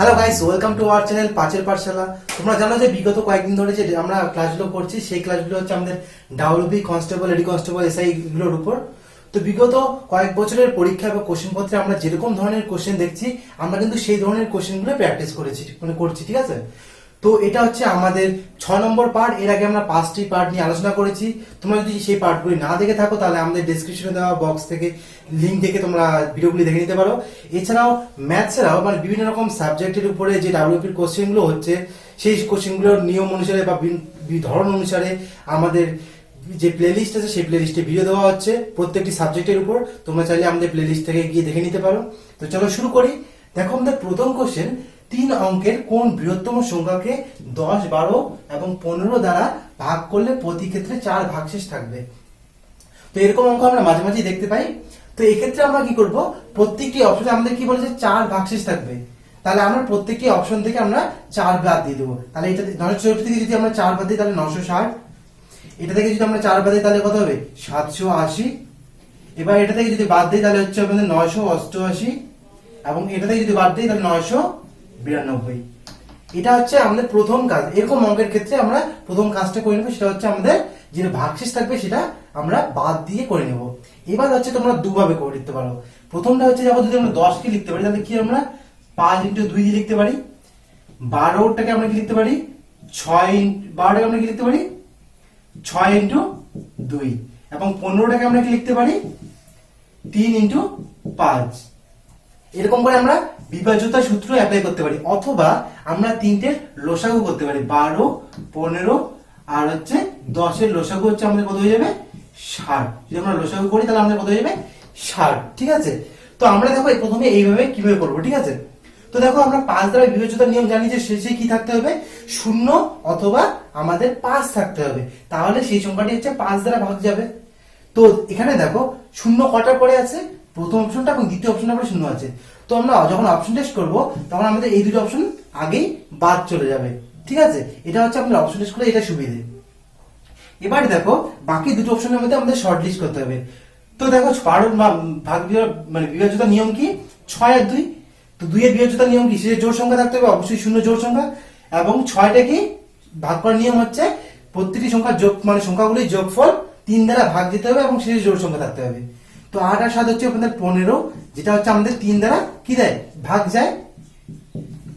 Hello guys, welcome to our channel পাঁচের পাঠশালা। তোমরা জানো যে বিগত কয়েকদিন ধরে যে আমরা ক্লাসগুলো করছি, সেই ক্লাসগুলো হচ্ছে আমাদের ডাব্লিউবি কনস্টেবল, এডি কনস্টেবল, এসআই গুলোর উপর। তো বিগত কয়েক বছরের পরীক্ষা বা কোশ্চেন পত্রে আমরা যেরকম ধরনের কোশ্চেন দেখছি, আমরা কিন্তু সেই ধরনের কোশ্চেনগুলো প্র্যাকটিস করেছি, করছি, ঠিক আছে। তো এটা হচ্ছে আমাদের 6 নম্বর পার্ট। এর আগে আমরা 5টি পার্ট নিয়ে আলোচনা করেছি। তোমরা যদি সেই পার্টগুলি না দেখে থাকো, তাহলে আমাদের ডেসক্রিপশনে দেওয়া বক্স থেকে লিঙ্ক থেকে তোমরা ভিডিওগুলি দেখে নিতে পারো। এছাড়াও ম্যাথসেরাও মানে বিভিন্ন রকম সাবজেক্টের উপরে যে ডাব্লিউপির কোশ্চেনগুলো হচ্ছে, সেই কোশ্চেনগুলোর নিয়ম অনুসারে বা ধরন অনুসারে আমাদের যে প্লেলিস্ট আছে, সেই প্লেলিস্টে ভিডিও দেওয়া হচ্ছে প্রত্যেকটি সাবজেক্টের উপর। তোমরা চাইলে আমাদের প্লেলিস্ট থেকে গিয়ে দেখে নিতে পারো। তো চলো শুরু করি। দেখো, আমাদের প্রথম কোশ্চেন, 3 অঙ্কের কোন বৃহত্তম সংখ্যাকে 10, 12 এবং 15 দ্বারা ভাগ করলে প্রতি ক্ষেত্রে 4 ভাগশেষ থাকবে। তো এরকম অঙ্ক আমরা মাঝে মাঝে দেখতে পাই। তো এই ক্ষেত্রে আমরা কি করব, প্রত্যেকটি অপশনে আমাদের কি বলেছে 4 ভাগশেষ থাকবে। তাহলে আমরা প্রত্যেকটি অপশন থেকে আমরা 4 বাদ দিয়ে দেবো। তাহলে এটা 964 থেকে যদি আমরা 4 বাদ দিই তাহলে 960। এটা থেকে যদি আমরা 4 বাদ দিই তাহলে কত হবে, 780। এবার এটা থেকে যদি বাদ দিই তাহলে হচ্ছে আমাদের 988, এবং এটা থেকে যদি বাদ দিই তাহলে 992। এটা হচ্ছে আমাদের প্রথম কাজ। এরকম অঙ্কের ক্ষেত্রে আমরা প্রথম কাজটা করে নেবো, সেটা হচ্ছে আমাদের যে ভাগশেষ থাকবে সেটা আমরা বাদ দিয়ে করে নেব। এবার হচ্ছে তোমরা দুভাবে করে লিখতে পারো। প্রথমটা হচ্ছে, যখন যদি আমরা 10 কে লিখতে পারি তাহলে কি আমরা 5 × 2 দিয়ে লিখতে পারি। 12টাকে আমরা কি লিখতে পারি, 12টাকে আমরা কি লিখতে পারি 6 × 2, এবং 15টাকে আমরা কি লিখতে পারি 3 × 5। এরকম করে আমরা বিভাজ্যতা সূত্র অ্যাপ্লাই করতে পারি, অথবা আমরা 3টের লসাগু করতে পারি। 12, 15 আর হচ্ছে 10 এর লসাগু হচ্ছে আমাদের কত হয়ে যাবে, 60। যদি আমরা লসাগু করি তাহলে আমাদের কত হয়ে যাবে, 60। ঠিক আছে। তো আমরা দেখো প্রথমে এইভাবে কিভাবে করবো, ঠিক আছে। তো দেখো, আমরা 5 দ্বারা বিভাজ্যতার নিয়ম জানি যে শেষে কি থাকতে হবে, 0 অথবা আমাদের 5 থাকতে হবে। তাহলে সেই সংখ্যাটি হচ্ছে 5 দ্বারা ভাগ যাবে। তো এখানে দেখো 0 কটার পরে আছে, প্রথম অপশনটা এবং দ্বিতীয় অপশনটা পরে 0 আছে। তো আমরা যখন অপশন টেস্ট করব, তখন আমাদের এই দুটো অপশন আগেই বাদ চলে যাবে। ঠিক আছে, এটা হচ্ছে আমাদের অপশন টেস্ট করে এটা সুবিধে। এবারে দেখো, বাকি দুটো অপশনের মধ্যে আমাদের শর্ট লিস্ট করতে হবে। তো দেখো, ভাগ মানে বিভাজ্যতার নিয়ম কি, 6 আর 2। তো 2 এর বিভাজ্যতার নিয়ম কি, সেটা জোড় সংখ্যা থাকতে হবে, অবশ্যই 0 জোড় সংখ্যা। এবং 6টা কি ভাগ করার নিয়ম হচ্ছে, প্রত্যেকটি সংখ্যার যোগ মানে সংখ্যাগুলির যোগফল 3 দ্বারা ভাগ দিতে হবে এবং শেষে জোড় সংখ্যা থাকতে হবে। তো 8 আর 7 হচ্ছে আপনাদের 15, যেটা হচ্ছে আমাদের 3 দ্বারা কি দেয়, ভাগ যায়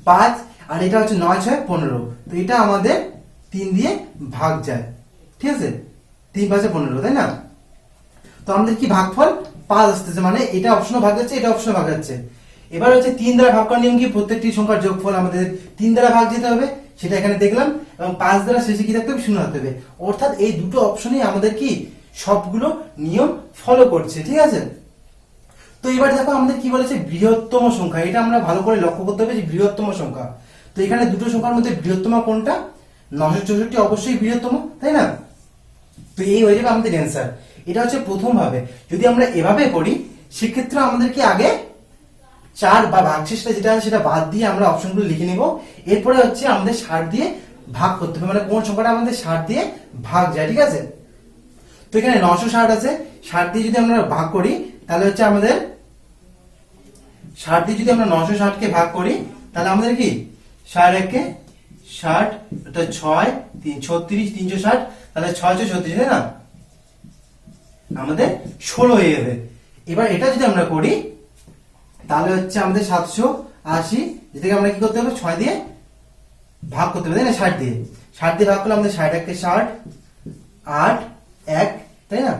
5। আর এটা হচ্ছে 9, 6, 15। তো এটা আমাদের 3 দিয়ে ভাগ যায়। ঠিক আছে, 3, 5, 15, তাই না। তো আমাদের কি ভাগফল 5 আসতেছে, মানে এটা অপশনও ভাগ যাচ্ছে, এটা অপশনও ভাগ যাচ্ছে। এবার হচ্ছে 3 দ্বারা ভাগ করার নিয়ম কি, প্রত্যেকটি সংখ্যার যোগফল আমাদের 3 দ্বারা ভাগ দিতে হবে, সেটা এখানে দেখলাম। এবং 5 দ্বারা শেষে কি থাকতে হবে, 0 থাকতে হবে। অর্থাৎ এই দুটো অপশনই আমাদের কি সবগুলো নিয়ম ফলো করছে। ঠিক আছে। তো এবার দেখো, আমাদের কি বলেছে, বৃহত্তম সংখ্যা। এটা আমরা ভালো করে লক্ষ্য করতে হবে যে বৃহত্তম সংখ্যা। তো এখানে দুটো সংখ্যার মধ্যে বৃহত্তম কোনটা, 964 অবশ্যই বৃহত্তম, তাই না। তো এই হয়ে যাবে আমাদের অ্যান্সার। এটা হচ্ছে প্রথম ভাবে। যদি আমরা এভাবে করি, সেক্ষেত্রে আমাদের কি আগে 4 বা ভাগশেষটা যেটা আছে সেটা বাদ দিয়ে আমরা অপশনগুলো লিখে নিব। এরপরে হচ্ছে আমাদের 60 দিয়ে ভাগ করতে হবে, মানে কোন সংখ্যাটা আমাদের 60 দিয়ে ভাগ যায়। ঠিক আছে। তো এখানে 960 আছে, 60 দিয়ে যদি আমরা ভাগ করি তাহলে হচ্ছে আমাদের 60 দিয়ে যদি আমরা 960 কে ভাগ করি তাহলে আমাদের কি 60 60, এটা 6, 36, 360, তাহলে 6, 6, 36, তাই না, আমাদের 16 হয়ে যাবে। এবার এটা যদি আমরা করি তাহলে হচ্ছে আমাদের 780, যেটাকে আমরা কি করতে হবে, 6 দিয়ে ভাগ করতে হবে, তাই না, 60 দিয়ে। 60 দিয়ে ভাগ করলে আমাদের 60 × 60, 8, 1, তাই না,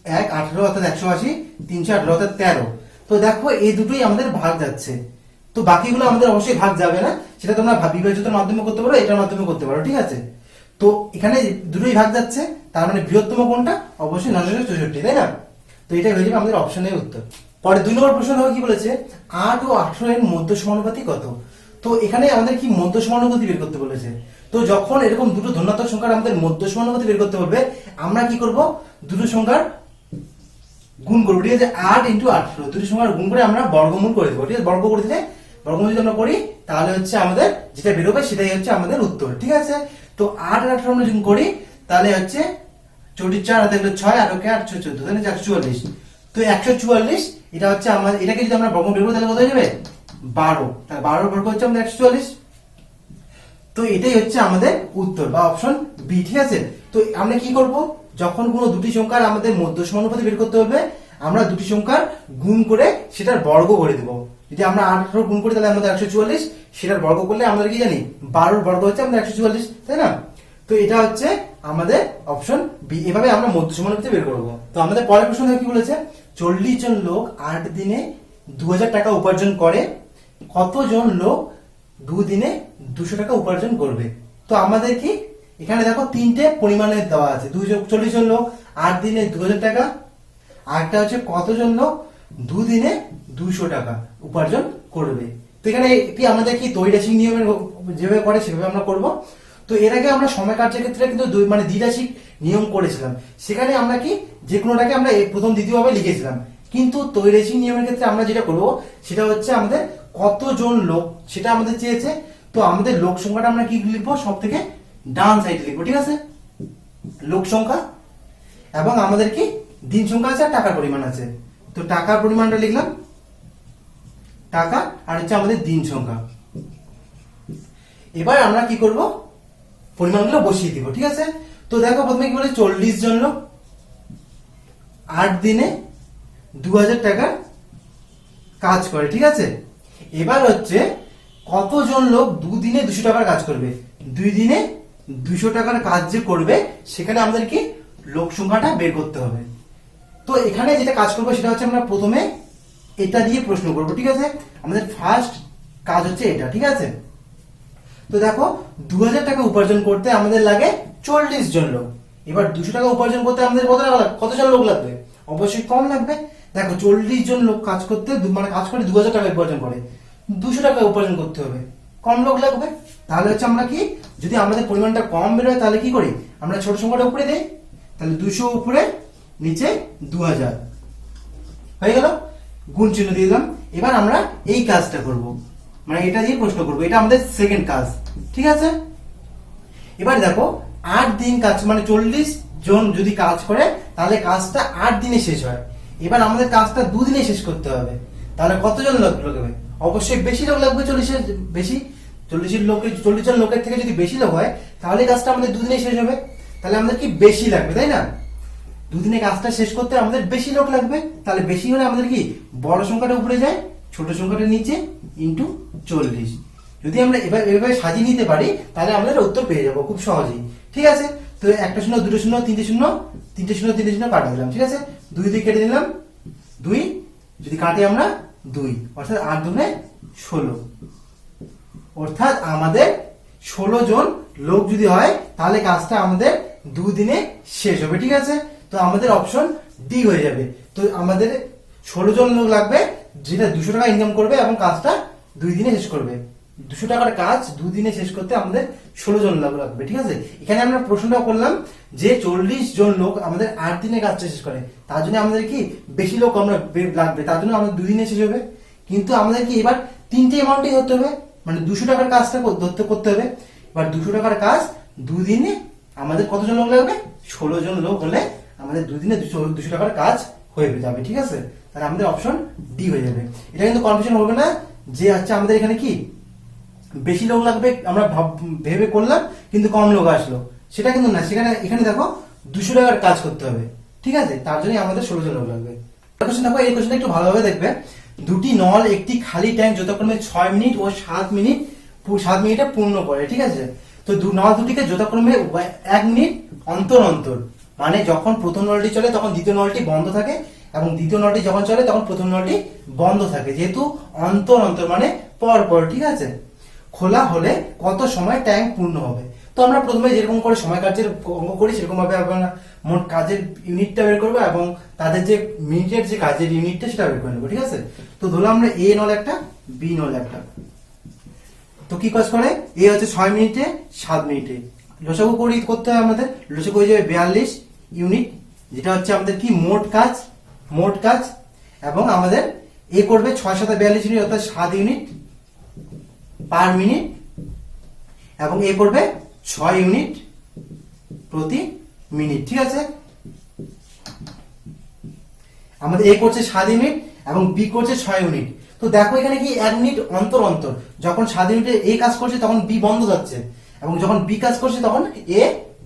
1, 18 অর্থাৎ 180, 318 অর্থাৎ 13। তো দেখো, এই দুটোই আমাদের ভাগ যাচ্ছে। তো বাকিগুলো আমাদের অবশ্যই ভাগ যাবে না, সেটা তোমরা বিভাজ্যতার মাধ্যমে করতে পারো, এটার মাধ্যমে করতে পারো। ঠিক আছে। তো এখানে দুটোই ভাগ যাচ্ছে, তার মানে বৃহত্তম কোনটা, অবশ্যই 964, তাই না। তো এটাই হয়ে যাবে আমাদের অপশনের উত্তর। পরে 2 নম্বর প্রশ্ন হবে, কি বলেছে, 8 ও 18 এর মধ্য সমানুপাতি কত। তো এখানে আমাদের কি মধ্য সমানুপাতি বের করতে বলেছে। তো যখন এরকম দুটো ধনাত্মক সংখ্যার আমাদের মধ্য সমানুপাতি বের করতে বলবে, আমরা কি করব, দুটো সংখ্যার গুণ করবো। ঠিক আছে, 8 × 18, দুটো সংখ্যার গুণ করে আমরা বর্গমূল করে দেবো। ঠিক আছে, বর্গ করে দিলে, বর্গমূল যদি আমরা করি তাহলে হচ্ছে আমাদের যেটা বেরোবে সেটাই হচ্ছে আমাদের উত্তর। ঠিক আছে। তো 8 আর 18 আমরা যদি করি তাহলে হচ্ছে 44 হাতে 6, 8 × 8 = 14, তাহলে 144। তো 144, এটা হচ্ছে আমাদের, এটাকে যদি আমরা বর্গমূল বের করি তাহলে কত হয়ে যাবে, 12, তাহলে 12 বর্গ হচ্ছে আমাদের 144। তো এটাই হচ্ছে আমাদের উত্তর বা অপশন বি, ঠিক আছে। তো আমরা কি করব, যখন কোনো দুটি সংখ্যার আমাদের মধ্য সমানুপাতি বের করতে হবে, আমরা দুটি সংখ্যার গুণ করে সেটার বর্গ করে দেব। যদি আমরা 18 গুণ করি তাহলে আমাদের 144, সেটার বর্গ করলে আমাদের কি জানি 12 বর্গ হচ্ছে আমাদের 144, তাই না। তো এটা হচ্ছে আমাদের অপশন বি। এভাবে আমরা মধ্য সমানুপাতি বের করব। তো আমাদের পরের প্রশ্ন কি বলেছে, 40 জন লোক 8 দিনে 2000 টাকা উপার্জন করে, কতজন লোক 2 দিনে 200 টাকা উপার্জন করবে। তো আমাদের কি এখানে দেখো তিনটে পরিমাণের দেওয়া আছে, 40 জন লোক 8 দিনে 2000 টাকা, আরেকটা হচ্ছে কতজন লোক 2 দিনে 200 টাকা উপার্জন করবে। তো এখানে কি আমাদের কি দ্বৈরাশিক নিয়মের যেভাবে করে সেভাবে আমরা করব। তো এর আগে আমরা সময় কার্যের ক্ষেত্রে কিন্তু দ্বিরাশিক নিয়ম করেছিলাম, সেখানে আমরা কি যে কোনোটাকে আমরা প্রথম দ্বিতীয় ভাবে লিখেছিলাম। কিন্তু ত্রৈরাশিক নিয়মের ক্ষেত্রে আমরা যেটা করব সেটা হচ্ছে আমাদের কতজন লোক সেটা আমাদের চেয়েছে। তো আমাদের লোক সংখ্যাটা আমরা কি লিখবো, সব থেকে ডান সাইডে লিখবো, ঠিক আছে, লোক সংখ্যা। এবং আমাদের কি দিন সংখ্যা আছে আর টাকার পরিমাণ আছে। তো টাকার পরিমাণটা লিখলাম টাকা, আর হচ্ছে আমাদের দিন সংখ্যা। এবার আমরা কি করব, পরিমাণগুলো বসিয়ে দিব, ঠিক আছে। তো দেখো প্রথমে কি বলে, 40 জন লোক 8 দিনে 2000 টাকা কাজ করে, ঠিক আছে। এবার হচ্ছে কতজন লোক 2 দিনে 200 টাকার কাজ করবে। 2 দিনে 200 টাকার কাজ যে করবে সেখানে আমাদের কি লোক সংখ্যাটা বের করতে হবে। তো এখানে যেটা কাজ করবো সেটা হচ্ছে আমরা প্রথমে এটা দিয়ে প্রশ্ন করব, ঠিক আছে। আমাদের ফার্স্ট কাজ হচ্ছে এটা, ঠিক আছে। তো দেখো 2000 টাকা উপার্জন করতে আমাদের লাগে 40 জন লোক। এবার 200 টাকা উপার্জন করতে আমাদের কতজন লোক লাগবে, অবশ্যই কম লাগবে। দেখো 40 জন লোক কাজ করতে মানে কাজ করে 2000 টাকা উপার্জন করে, 200 টাকা উপার্জন করতে হবে, কম লোক লাগবে। তাহলে হচ্ছে আমরা কি, যদি আমাদের পরিমাণটা কম বেরোয় তাহলে কি করি, আমরা ছোট সংখ্যাটা উপরে দেই। তাহলে 200 উপরে, নিচে 2000 হয়ে গেল, গুণ চিহ্ন দিয়ে দিলাম। এবার আমরা এই কাজটা করব, মানে এটা দিয়ে প্রশ্ন করব, এটা আমাদের সেকেন্ড কাজ, ঠিক আছে। এবার দেখো 8 দিন কাজ, মানে 40 জন যদি কাজ করে তাহলে কাজটা 8 দিনে শেষ হয়। এবার আমাদের কাজটা 2 দিনে শেষ করতে হবে, তাহলে কতজন লোক লাগবে, অবশ্যই বেশি লোক লাগবে, 40 বেশি, 40 জন লোকের থেকে যদি বেশি লোক হয় তাহলে কাজটা আমাদের 2 দিনে শেষ হবে। তাহলে আমাদের কি বেশি লাগবে, তাই না, 2 দিনে কাজটা শেষ করতে আমাদের বেশি লোক লাগবে। তাহলে বেশি হলে আমাদের কি বড় সংখ্যাটা উপরে যায়, ছোট সংখ্যাটা নিচে, ইন্টু 40। যদি আমরা এভাবে সাজিয়ে নিতে পারি তাহলে আমাদের উত্তর পেয়ে যাবো খুব সহজেই, ঠিক আছে। তো একটা শূন্য, দুটো শূন্য, তিনটে শূন্য, তিনটে শূন্য, তিনটে শূন্য কাটা দিলাম, ঠিক আছে। 2 দিয়ে কেটে দিলাম 2, যদি কাটে আমরা 2, অর্থাৎ 8 দুনে 16, অর্থাৎ আমাদের 16 জন লোক যদি হয় তাহলে কাজটা আমাদের 2 দিনে শেষ হবে, ঠিক আছে। তো আমাদের অপশন ডি হয়ে যাবে। তো আমাদের 16 জন লোক লাগবে যেটা 200 টাকা ইনকাম করবে এবং কাজটা 2 দিনে শেষ করবে। 200 টাকার কাজ 2 দিনে শেষ করতে আমাদের 16 জন লোক লাগবে, ঠিক আছে। এখানে আমরা প্রশ্নটা করলাম যে 40 জন লোক আমাদের 8 দিনে কাজটা শেষ করে, তার জন্য আমাদের কি বেশি লোক আমরা লাগবে, তার জন্য আমাদের 2 দিনে শেষ হবে। কিন্তু আমাদের কি এবার তিনটে অ্যামাউন্টই ধরতে হবে, মানে 200 টাকার কাজটা করতে হবে। এবার 200 টাকার কাজ 2 দিনে আমাদের কতজন লোক লাগবে, 16 জন লোক হলে আমাদের 2 দিনে 200 টাকার কাজ হয়ে যাবে, ঠিক আছে। তাহলে আমাদের অপশন ডি হয়ে যাবে। এটা কিন্তু কনফিউশন হবে না যে আচ্ছা আমাদের এখানে কি বেশি লোক লাগবে আমরা ভেবে করলাম কিন্তু কম লোক আসলো, সেটা কিন্তু না। সেখানে এখানে দেখো 200 টাকার কাজ করতে হবে, ঠিক আছে, তার জন্য আমাদের 16 জন লোক লাগবে। দেখো এই কোশ্চেনটা একটু ভালোভাবে দেখবে। দুটি নল একটি খালি ট্যাঙ্ক যথাক্রমে 6 মিনিট ও 7 মিনিটে পূর্ণ করে, ঠিক আছে। তো নল দুটিকে যথাক্রমে 1 মিনিট অন্তর অন্তর, মানে যখন প্রথম নলটি চলে তখন দ্বিতীয় নলটি বন্ধ থাকে, এবং দ্বিতীয় নলটি যখন চলে তখন প্রথম নলটি বন্ধ থাকে, যেহেতু অন্তর অন্তর মানে পর পর, ঠিক আছে। খোলা হলে কত সময় ট্যাঙ্ক পূর্ণ হবে। তো আমরা প্রথমে যেরকম করে সময় কার্যের অঙ্ক করি সেরকম ভাবে আমরা মোট কাজের ইউনিটটা বের করবো এবং তাদের যে মিনিটের যে কাজের ইউনিটটা সেটা বের করে নেবো, ঠিক আছে। তো ধরলাম আমরা এ নল একটা, বি নল একটা। তো কি কাজ করে, এ হচ্ছে 6 মিনিটে 7 মিনিটে, লসাগু করতে হবে আমাদের, লসাগু হয়ে যাবে 42 ইউনিট, যেটা হচ্ছে আমাদের কি মোট কাজ। এবং আমাদের এ করবে 6 7 42 ইউনিট, অর্থাৎ 7 ইউনিট পার মিনিট, এবং এ করবে 6 ইউনিট প্রতি মিনিট, ঠিক আছে। আমাদের এ করছে 7 ইউনিট এবং বি করছে 6 ইউনিট। তো তো দেখো এখানে কি 1 মিনিট অন্তর অন্তর যখন 7 ইউনিটে এ কাজ করছে তখন বি বন্ধ থাকছে, এবং যখন বি কাজ করছে তখন এ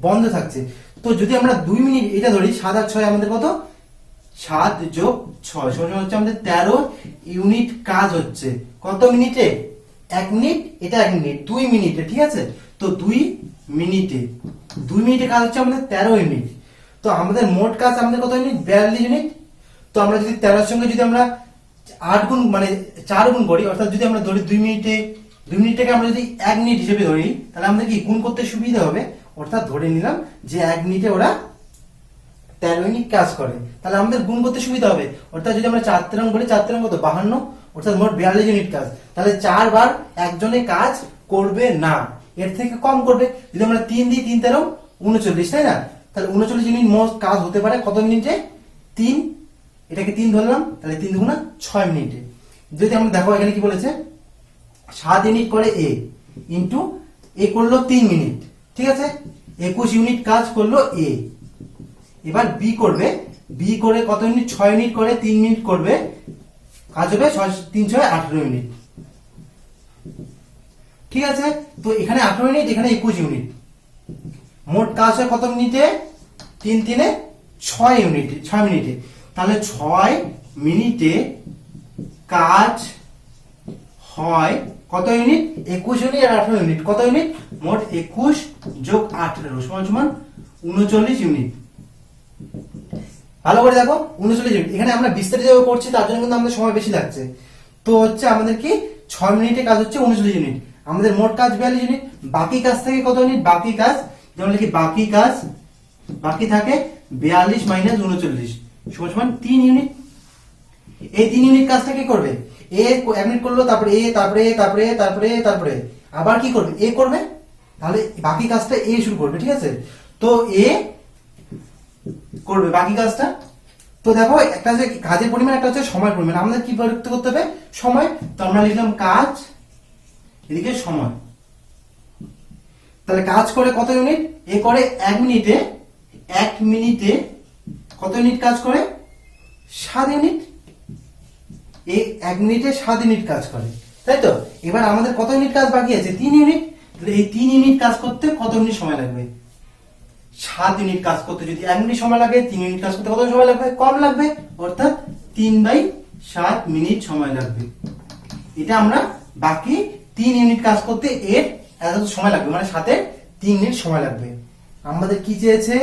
বন্ধ থাকছে। তো যদি আমরা 2 মিনিট এটা ধরি, 7 আর 6 আমাদের কত, 7 যোগ 6 সমান হচ্ছে আমাদের 13 ইউনিট কাজ হচ্ছে। কত মিনিটে? 1 মিনিট, এটা 1 মিনিট, 2 মিনিটে, ঠিক আছে। তো 2 মিনিটে কাজ হচ্ছে আমাদের 13 ইউনিট। তো আমাদের মোট কাজ আমাদের কত ইউনিট? 42 ইউনিট। তো আমরা যদি 13 এর সঙ্গে যদি আমরা 8 গুণ মানে 4 গুণ করি, অর্থাৎ যদি আমরা ধরি 2 মিনিটটাকে আমরা যদি 1 মিনিট হিসেবে ধরি, তাহলে আমাদের কি গুণ করতে সুবিধা হবে। অর্থাৎ ধরে নিলাম যে 1 মিনিটে ওরা 13 ইউনিট কাজ করে, তাহলে আমাদের গুণ করতে সুবিধা হবে। অর্থাৎ যদি আমরা 4 তেরং করি, 4 তেরং কত, 52, অর্থাৎ মোট 42 ইউনিট কাজ। তাহলে 4 বার একজনে কাজ করবে না, এর থেকে কম করবে। যদি আমরা 3 দিই, 3 তেরং 39, তাই না? তাহলে 39 ইউনিট মোট কাজ হতে পারে কত মিনিটে? 3, এটাকে 3 ধরলাম, তাহলে 3 দুগুণা 6 মিনিটে। যদি আমরা দেখো এখানে কি বলেছে, 7 ইউনিট করে এ, ইন্টু এ করলো 3 মিনিট, ঠিক আছে, 21 ইউনিট কাজ করলো এ। এবার বি করবে, বি করে কত ইউনিট? 6 ইউনিট করে 3 মিনিট করবে, কাজ হবে 3 6 18 ইউনিট, ঠিক আছে। তো এখানে 18 ইউনিট, এখানে 21 ইউনিট, মোট কাজ হয় কত মিনিটে? 3 3 6 ইউনিট, 6 মিনিটে। তাহলে 6 মিনিটে কাজ হয় কত ইউনিট? 21 ইউনিট আর 18 ইউনিট, কত ইউনিট? মোট 21 যোগ 18 সমান 39 ইউনিট। ভালো করে দেখো, 39 ইউনিট। এখানে আমরা বিস্তারিত করছি, তার জন্য কিন্তু আমাদের সময় বেশি লাগছে। তো হচ্ছে আমাদের কি 6 মিনিটে কাজ হচ্ছে 39 ইউনিট, আমাদের মোট কাজ 42 ইউনিট। বাকি কাজ থেকে কত ইউনিট? বাকি কাজ যেমন লিখি, বাকি কাজ, বাকি থাকে 42 মাইনাস 39 সমান 3 ইউনিট। এই 3 ইউনিট কাজটা কি করবে? এ 1 মিনিট করলো, তারপরে এ, তারপরে এ, তারপরে এ, তারপরে এ, তারপরে আবার কি করবে? এ করবে, তাহলে বাকি কাজটা এ শুরু করবে, ঠিক আছে। তো এ করবে বাকি কাজটা। তো দেখো একটা হচ্ছে কাজের পরিমাণ, একটা হচ্ছে সময়ের পরিমাণ। আমাদের কি প্রযুক্ত করতে হবে? সময়। তো আমরা লিখলাম কাজ, এদিকে সময়। তাহলে কাজ করে কত ইউনিট? এ করে 1 মিনিটে, 1 মিনিটে কত ইউনিট কাজ করে? 7 ইউনিট। এই 1 মিনিটে 7 ইউনিট কাজ করে, তাই তো। এবার আমাদের কত ইউনিট কাজ বাকি আছে? 3 ইউনিট। তাহলে এই 3 ইউনিট কাজ করতে কত মিনিট সময় লাগবে? 7 ইউনিট কাজ করতে যদি 1 মিনিট সময় লাগে, 3 ইউনিট কাজ করতে কত সময় লাগবে? কম লাগবে, অর্থাৎ 3/7 মিনিট সময় লাগবে। এটা আমরা বাকি 3 ইউনিট কাজ করতে এর এত সময় লাগবে, মানে 7 এর 3 মিনিট সময় লাগবে। আমাদের কি চেয়েছে?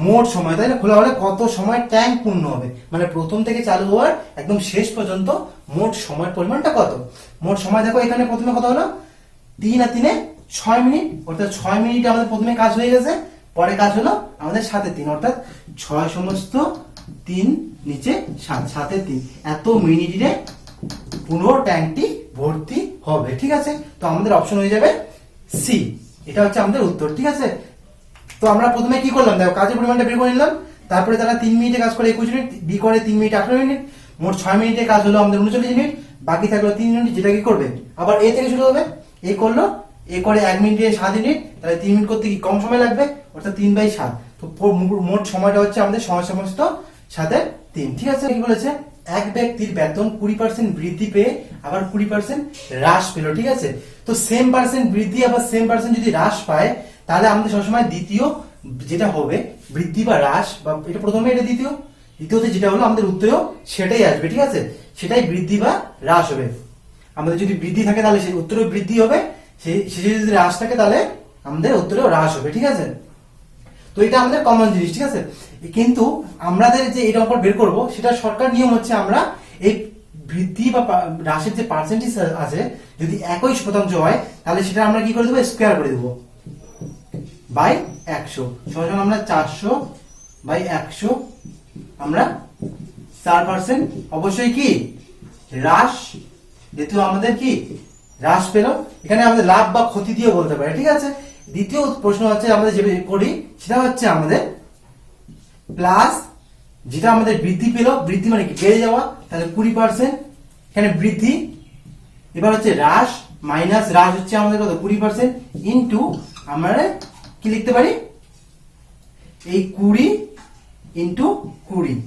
মোট সময়, তাই না? খোলা হলে কত সময় ট্যাঙ্ক পূর্ণ হবে, মানে প্রথম থেকে চালু হওয়ার একদম শেষ পর্যন্ত মোট সময়ের পরিমাণটা কত। মোট সময় দেখো এখানে প্রথমে কত হলো? 3 আর 3 6 মিনিট, অর্থাৎ 6 মিনিটে আমাদের প্রথমে কাজ হয়ে গেছে, পরে কাজ হলো আমাদের 7 এ 3, অর্থাৎ 6 সমস্ত 3 নিচে 7, 7 এ 3, এত মিনিটে পুরো ট্যাঙ্কটি ভর্তি হবে, ঠিক আছে। তো আমাদের অপশন হয়ে যাবে সি, এটা হচ্ছে আমাদের উত্তর, ঠিক আছে। তো আমরা প্রথমে কি করলাম? দেখো কাজের পরিমাণটা বের করে নিলাম, তারপরে তারা 3 মিনিটে কাজ করে 21 ইউনিট, বি করে 3 মিনিট 18 ইউনিট, মোট 6 মিনিটে কাজ হলো আমাদের 39 ইউনিট, বাকি থাকলো 3 ইউনিট, যেটা কি করবে? আবার এ থেকে শুরু হবে, এ করলো, এ করে 1 মিনিটে 7 ইউনিট, তাহলে 3 মিনিট করতে কি কম সময় লাগবে, অর্থাৎ 3/7। তো মোট সময়টা হচ্ছে আমাদের সমস্ত 7 এর 3, ঠিক আছে। কি বলেছে? এক ব্যক্তির বেতন 20% বৃদ্ধি পেয়ে আবার 20% হ্রাস পেল, ঠিক আছে। তো সেম পার্সেন্ট বৃদ্ধি আবার সেম পার্সেন্ট যদি হ্রাস পায়, তাহলে আমাদের সবসময় দ্বিতীয় যেটা হবে বৃদ্ধি বা হ্রাস, বা এটা প্রথমে, এটা দ্বিতীয়তে যেটা হলো আমাদের উত্তরেও সেটাই আসবে, ঠিক আছে। সেটাই বৃদ্ধি বা হ্রাস হবে। আমাদের যদি বৃদ্ধি থাকে তাহলে সেই উত্তরেও বৃদ্ধি হবে, শেষে যদি হ্রাস থাকে তাহলে আমাদের উত্তরেও হ্রাস হবে, ঠিক আছে। তো এটা আমাদের কমন জিনিস, ঠিক আছে। কিন্তু আমাদের যে এটা উপর বের করব, সেটা সরকার নিয়ম হচ্ছে আমরা এই বৃদ্ধি বা হ্রাসের যে পার্সেন্টেজ আছে, যদি 1% হয়, তাহলে সেটা আমরা কি করে দেবো? স্কয়ার করে দেবো বাই 100, সমান আমরা 400/100, আমরা 4%। অবশ্যই কি হ্রাস, যেহেতু আমাদের কি হ্রাস পেল, এখানে আমাদের লাভ বা ক্ষতি দিয়ে বলতে পারে, ঠিক আছে। দ্বিতীয় প্রশ্ন হচ্ছে আমাদের যে করি, সেটা হচ্ছে আমাদের প্লাস, যেটা আমাদের বৃদ্ধি পেল, বৃদ্ধি মানে কি বেড়ে যাওয়া, তাহলে 20%, এখানে বৃদ্ধি। এবার হচ্ছে হ্রাস, মাইনাস হ্রাস হচ্ছে আমাদের কত? 20%, ইন্টু আমরা কি লিখতে পারি? এই 20 ইন্টু 20,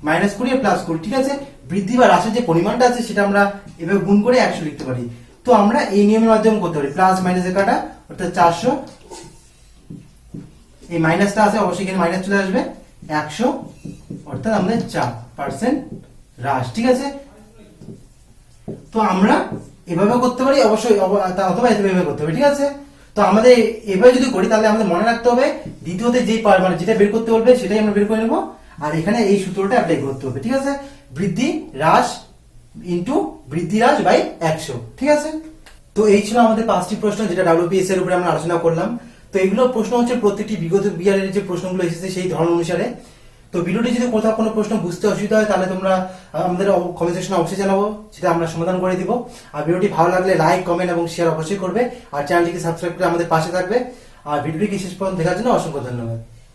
-20 আর +20, ঠিক আছে। বৃদ্ধি বা হ্রাসের যে পরিমাণটা আছে সেটা আমরা এভাবে গুণ করে 100 লিখতে পারি। তো আমরা এই নিয়মের মাধ্যমে করতে পারি, প্লাস মাইনাসে কাটা অর্থাৎ 400, এই মাইনাসটা আছে অবশ্যই এখানে মাইনাস চলে আসবে, 100 অর্থাৎ আমাদের 4% হ্রাস, ঠিক আছে। তো আমরা এভাবে করতে পারি অবশ্যই, অথবা এভাবে করতে হবে, ঠিক আছে। তো আমাদের এভাবে যদি করি তাহলে আমাদের মনে রাখতে হবে দ্বিতীয়তে যেই মানে যেটা বের করতে বলবে সেটাই আমরা বের করে নেবো, আর এখানে এই সূত্রটা অ্যাপ্লাই করতে হবে, ঠিক আছে। বৃদ্ধি হ্রাস ইন্টু বৃদ্ধি হ্রাস বাই 100, ঠিক আছে। তো এই ছিল আমাদের 5টি প্রশ্ন যেটা ডাব্লিউপিএস এর উপরে আমরা আলোচনা করলাম। তো এগুলো প্রশ্ন হচ্ছে প্রত্যেকটি বিগত বিয়ারের যে প্রশ্নগুলো এসেছে সেই ধরন অনুসারে। তো ভিডিওটি যদি কোথাও কোনো প্রশ্ন বুঝতে অসুবিধা হয় তাহলে তোমরা আমাদের কমেন্ট সেকশনে অবশ্যই জানাবো, সেটা আমরা সমাধান করে দিব। আর ভিডিওটি ভালো লাগলে লাইক, কমেন্ট এবং শেয়ার অবশ্যই করবে, আর চ্যানেলটিকে সাবস্ক্রাইব করে আমাদের পাশে থাকবে। আর ভিডিওটি শেষ পর্যন্ত দেখার জন্য অসংখ্য ধন্যবাদ।